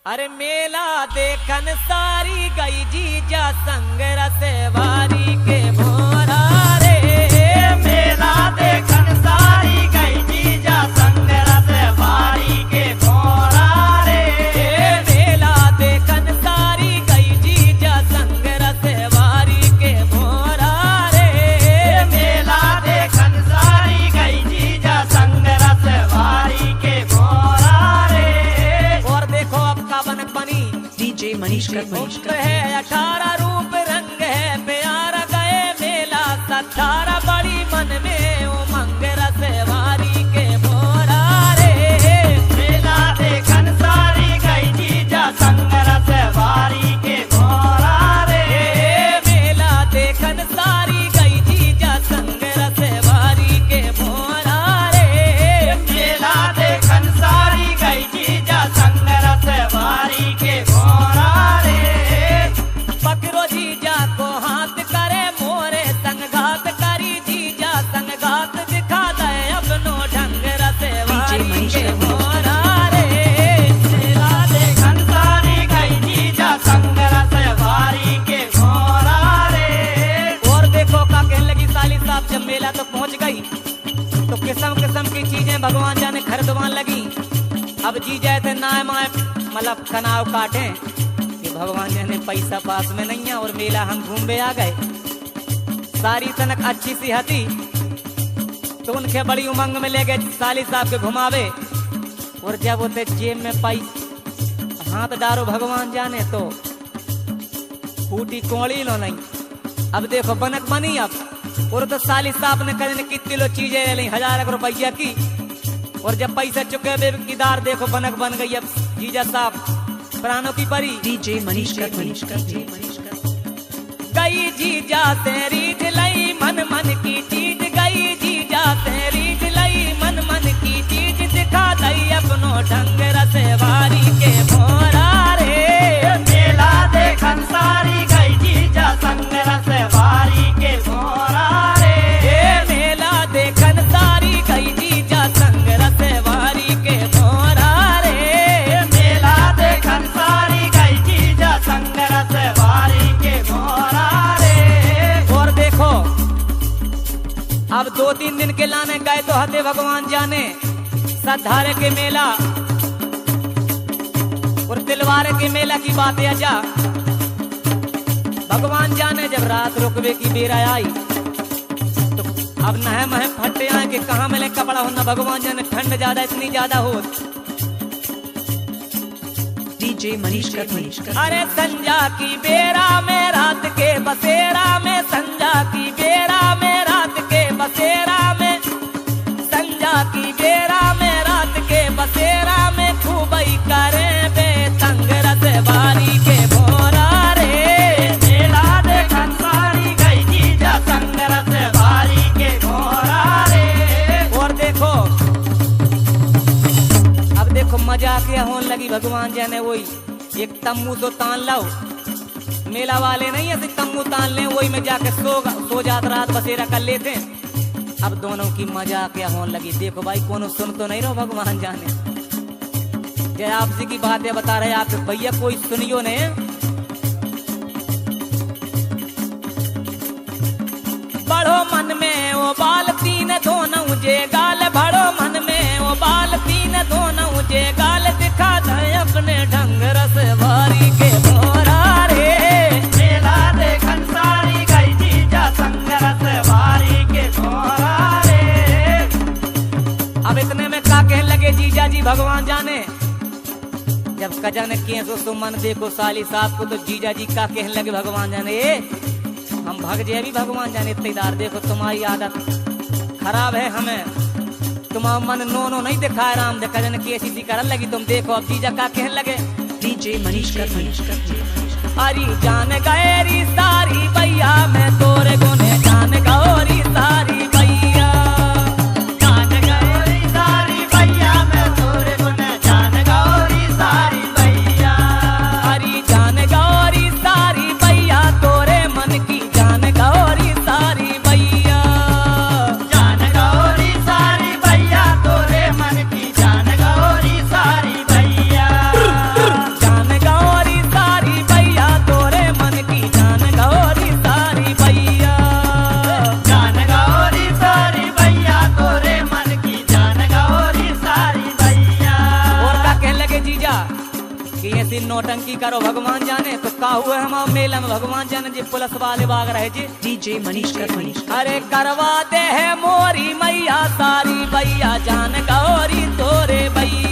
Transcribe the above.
अरे मेला देखन सारी गई जीजा संग रसवारी के भोरा रे। मेला देखन सारी गई जीजा संग रसवारी के भोरा रे। मेला देखन सारी गई जीजा संग रसवारी के भोरा रे। मेला देखन सारी गई जीजा संग रसवारी के भोरा रे। और देखो अब का बनक बनी डीजे मनीष का उम्र है 18 रूप रंग है प्यारा गए मेला 17 बड़ी मन में उमंग रसवारी के भोरा रे। मेला देखन सारी गई जीजा संग रसवारी के भोरा रे। मेला देखन सारी गई जीजा संग रसवारी के भोरा रे। मेला देखन सारी गई जीजा संग रसवारी के भोरा रे। पकड़ो जीजा को हाथ करे मोरे संग घात करी जीजा संग घात दिखा दे अपनो ढंग रसवारी के भोरा रे। मेला देखन सारी गई जीजा संग रसवारी के भोरा रे। और देखो का कहने लगी साली साहब जब मेला तो पहुंच गई तो किस्म किस्म की चीजें भगवान जाने खरीदवान लगी। अब जी जाए थे नाय माए मतलब कनाव काटे कि भगवान जाने पैसा पास में नहीं है और मेला हम घूमने आ गए। सारी तनक अच्छी सी हती तो उनके बड़ी उमंग में ले गए साली साहब के घुमावे। और जब वो थे जेब में पैसा हाथ डारो भगवान जाने तो फूटी कोड़ी लो नहीं। अब देखो बनक बनी अब और तो साली साहब ने कहने कितनी लो चीजें ले ली 1000 रुपया की। और जब पैसा चुके बेकिदार देखो बनक बन गई। अब जीजा साहब प्राणों की परी डीजे मनीष का गई जीजा तेरी ढिलाई मन मन की चीज गई जीजा तेरी ढिलाई मन मन की चीज दिखा दई अपनो ढंग रसवारी के भोरा रे। मेला देखन सारी गई जीजा संग रसवारी के भोरा रे। मेला देखन सारी गई जीजा संग रसवारी के भोरा रे। मेला देखन सारी गई जीजा संग रसवारी के भोरा रे। और देखो अब 2-3 दिन के लाने गए तो हते भगवान जाने सद्धारे के मेला और तिलवारे के मेला की बातें आजा। भगवान जाने जब रात रुकवे की बेरा आई तो अब नहे महे फटे आए कि कहाँ मिले कपड़ा होना। भगवान जाने ठंड ज्यादा इतनी ज्यादा हो। डीजे मनीष का अरे संजा की बेरा में रात के बसेरा में संजा की बेरा में रात के बसेरा में संजा की बेरा में रात के बसेरा में खूबई करे बेतंग रसवारी के भोरा रे। मेला देखन सारी गई जीजा संग रसवारी के भोरा रे। और देखो अब देखो मजा क्या होने लगी। भगवान जाने वही एक तम्बू तो तान लाओ मेला वाले नहीं ऐसे तम्बू तान ले वही में जाके सो जात रात बसेरा कर लेते। अब दोनों की मजा क्या होने लगी। देखो भाई कोनो सुन तो नहीं रहो भगवान जाने जय आपसी की बातें बता रहे आप भैया कोई सुनियो ने। बड़ो मन में वो बाल तीन दोनों जे गाल बड़ो मन में वो बाल तीन दोनों जे गाल दिखा दे अपने ढंग रसवारी के भोरा रे। मेला देखन सारी गई जीजा संग रसवारी के भोरा रे। अब इतने में का कहने लगे जीजा जी भगवान जाने जब कजन के सो मन देखो साली साहब को तो जीजा जी का कहने लगे भगवान जाने हम भग जाए भी भगवान जाने इत्तेदार देखो तुम्हारी आदत खराब है हमें तुम्हारा मन नो नहीं दिखाए राम देखा जाने कैसी सी करने लगी। तुम देखो अब जीजा का कहने लगे डीजे मनीष का अरे जान गए सारी भैया मैं तोरे गुने जान गौरी सारी भैया जान गौरी सारी भैया मैं तोरे गुण जान गौरी सारी भैया। अरे जान गौरी सारी भैया तोरे मन की जान गौरी सारी भैया। जान गौरी सारी भैया तोरे मन की जान गौरी सारी भैया। जान कि ऐसी नौटंकी करो भगवान जाने। तो का हुआ हम मेला में भगवान जाने जी पुलिस वाले बाग रहे जी। DJ Manish Kathwani. अरे करवाते है मोरी मैया सारी भैया जान गौरी तोरे भैया।